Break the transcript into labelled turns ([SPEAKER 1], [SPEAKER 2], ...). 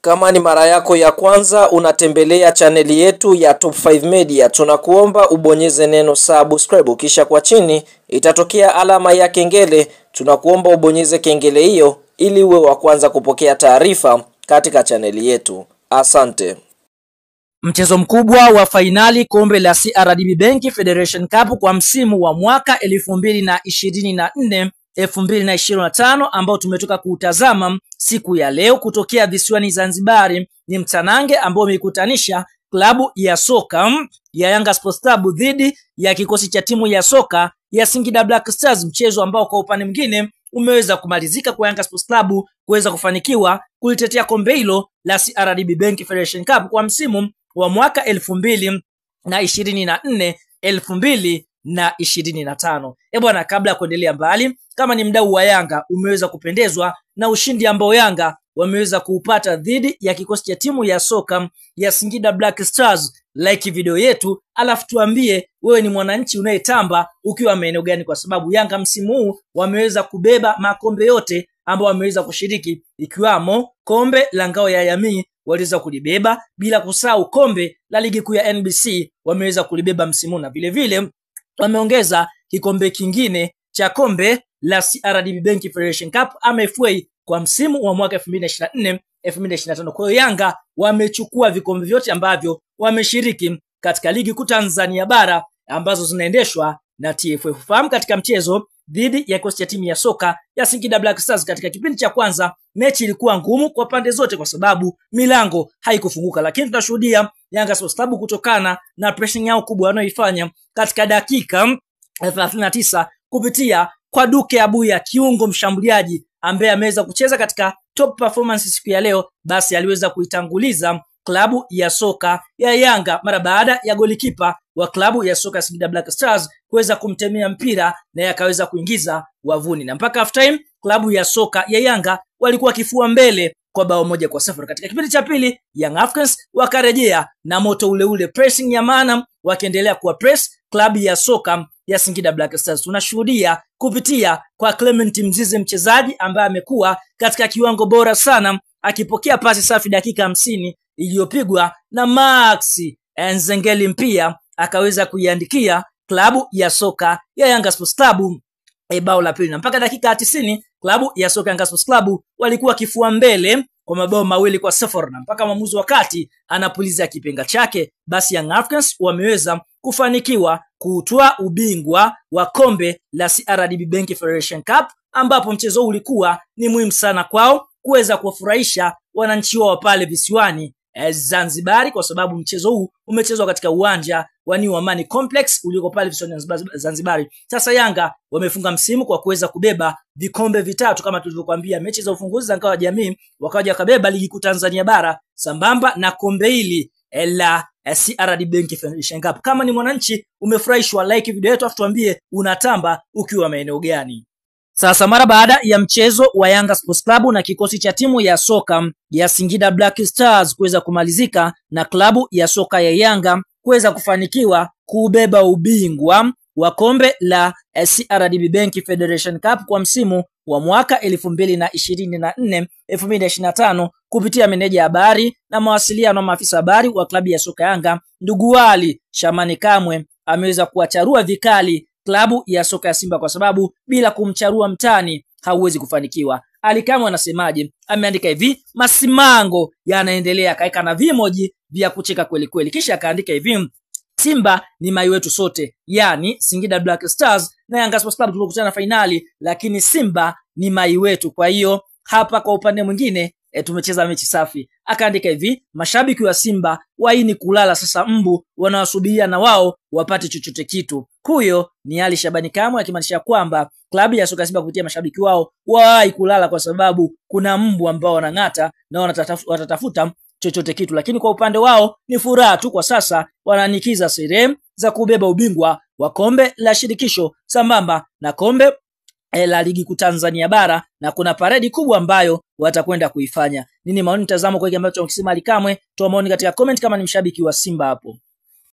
[SPEAKER 1] Kama ni mara yako ya kwanza unatembelea chaneli yetu ya Top 5 Media, tunakuomba ubonyeze neno subscribe, kisha kwa chini itatokea alama ya kengele. Tunakuomba ubonyeze kengele hiyo ili uwe wa kwanza kupokea taarifa katika chaneli yetu. Asante.
[SPEAKER 2] Mchezo mkubwa wa fainali kombe la CRDB Bank Federation Cup kwa msimu wa mwaka 2024-2025 ambao tumetoka kuutazama siku ya leo kutokea visiwani Zanzibar, ni mtanange ambao umekutanisha klabu ya soka ya Yanga Sports Club dhidi ya kikosi cha timu ya soka ya Singida Black Stars, mchezo ambao kwa upande mwingine umeweza kumalizika kwa Yanga Sports Club kuweza kufanikiwa kulitetea kombe hilo la CRDB Bank Federation Cup kwa msimu wa mwaka 2024-2025. Bwana, kabla ya kuendelea mbali, kama ni mdau wa Yanga umeweza kupendezwa na ushindi ambao Yanga wameweza kuupata dhidi ya kikosi cha timu ya soka ya Singida Black Stars, like video yetu, alafu tuambie wewe ni mwananchi unayetamba ukiwa maeneo gani, kwa sababu Yanga msimu huu wameweza kubeba makombe yote ambao wameweza kushiriki, ikiwamo kombe la ngao ya jamii waliweza kulibeba, bila kusahau kombe la ligi kuu ya NBC wameweza kulibeba msimu, na vile vile wameongeza kikombe kingine cha kombe la CRDB Bank Federation Cup ama FA kwa msimu wa mwaka 2024-2025. Kwa hiyo Yanga wamechukua vikombe vyote ambavyo wameshiriki katika ligi kuu Tanzania bara ambazo zinaendeshwa na TFF. Fahamu katika mchezo dhidi ya kikosi cha timu ya soka ya Singida Black Stars, katika kipindi cha kwanza mechi ilikuwa ngumu kwa pande zote kwa sababu milango haikufunguka, lakini tunashuhudia Yanga Sports Club kutokana na pressing yao kubwa wanayoifanya katika dakika 39 kupitia kwa Duke Abuya, kiungo mshambuliaji ambaye ameweza kucheza katika top performance siku ya leo, basi aliweza kuitanguliza klabu ya soka ya Yanga mara baada ya golikipa wa klabu ya soka Singida Black Stars kuweza kumtemea mpira na yakaweza kuingiza wavuni, na mpaka half time klabu ya soka ya Yanga walikuwa kifua mbele kwa bao 1-0. Katika kipindi cha pili Young Africans wakarejea na moto ule ule, pressing ya maana, wakiendelea kuwa press klabu ya soka ya Singida Black Stars. Tunashuhudia kupitia kwa Clement Mzize, mchezaji ambaye amekuwa katika kiwango bora sana, akipokea pasi safi dakika 50 iliyopigwa na Max Nzengeli, mpia akaweza kuiandikia klabu ya soka ya Yanga Sports Club bao la pili, na mpaka dakika 90 klabu ya soka Yanga Sports Club walikuwa kifua mbele kwa mabao 2-0, na mpaka mwamuzi wakati anapuliza kipenga chake, basi Young Africans wameweza kufanikiwa kutoa ubingwa wa kombe la CRDB Bank Federation Cup, ambapo mchezo ulikuwa ni muhimu sana kwao kuweza kuwafurahisha wananchi wao pale visiwani Zanzibar, kwa sababu mchezo huu umechezwa katika uwanja wa New Amani Complex uliko pale visiwani Zanzibar. Sasa Yanga wamefunga msimu kwa kuweza kubeba vikombe vitatu kama tulivyokuambia, mechi za ufunguzi za ngao ya jamii, wakaja kabeba ligi kuu Tanzania bara sambamba na kombe hili la CRDB Bank Federation Cup. Kama ni mwananchi umefurahishwa, like video yetu, afu tuambie unatamba ukiwa maeneo gani. Sasa mara baada ya mchezo wa Yanga Sports Club na kikosi cha timu ya soka ya Singida Black Stars kuweza kumalizika na klabu ya soka ya Yanga kuweza kufanikiwa kubeba ubingwa wa kombe la CRDB Bank Federation Cup kwa msimu wa mwaka 2024-2025 kupitia meneja habari na mawasiliano na maafisa habari wa klabu ya soka Yanga, ndugu Wali Shamani Kamwe, ameweza kuwacharua vikali klabu ya soka ya Simba, kwa sababu bila kumcharua mtani hauwezi kufanikiwa. Ali Kamwe anasemaje? Ameandika hivi: masimango yanaendelea, kaika na vimoji vya kucheka kweli kweli, kisha akaandika hivi: Simba ni mai wetu sote, yani Singida Black Stars na Yanga Sports Club tulikutana finali, lakini Simba ni mai wetu. Kwa hiyo hapa kwa upande mwingine tumecheza mechi safi. Akaandika hivi: mashabiki wa Simba waini kulala sasa, mbu wanawasubiria na wao wapate chochote kitu. Huyo ni Ali Shabani Kamwe, akimaanisha kwamba klabu ya soka Simba kupitia mashabiki wao waai kulala kwa sababu kuna mbu ambao wanang'ata na watatafuta chochote kitu, lakini kwa upande wao ni furaha tu kwa sasa, wananikiza sehemu za kubeba ubingwa wa kombe la shirikisho sambamba na kombe la ligi kuu Tanzania bara, na kuna paredi kubwa ambayo watakwenda kuifanya. Nini maoni, mtazamo kwa hiki ambacho tunakisema Ali Kamwe? Toa maoni katika comment kama ni mshabiki wa Simba hapo.